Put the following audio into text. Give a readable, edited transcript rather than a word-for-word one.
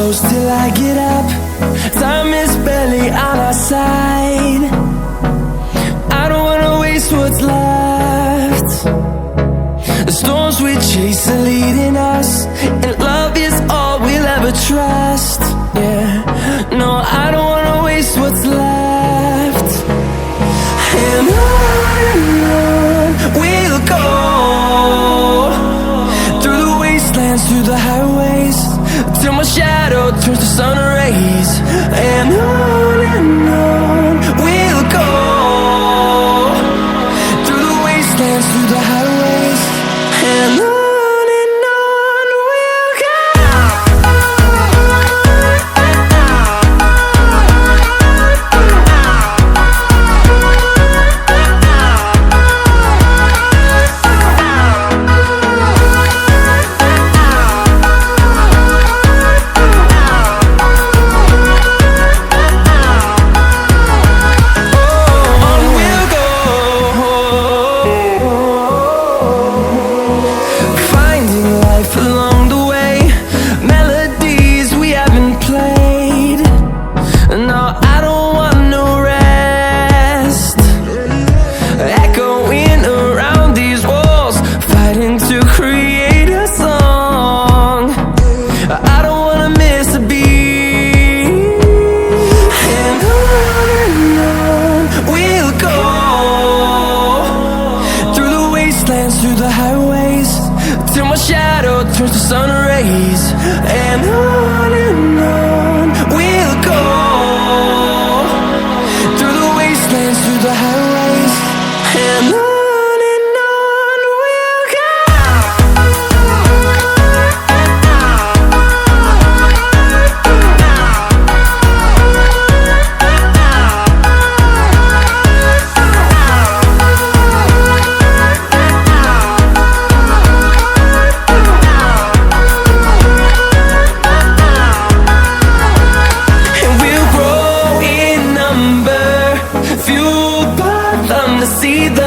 close till I get up. Time is barely on our side. I don't wanna waste what's left. The storms we chase are leading us, and love is all we'll ever trust. Yeah, no, I don't wanna waste what's left. And on we'll go, through the wastelands, through the highways, till my shadow turns to sun rays. And on we'll go, through the wastelands, through the highways, and on we'll go. Through the highways, till my shadow turns to sun rays. And on we'll go, through the wastelands, through the highways, and on we'll go. See the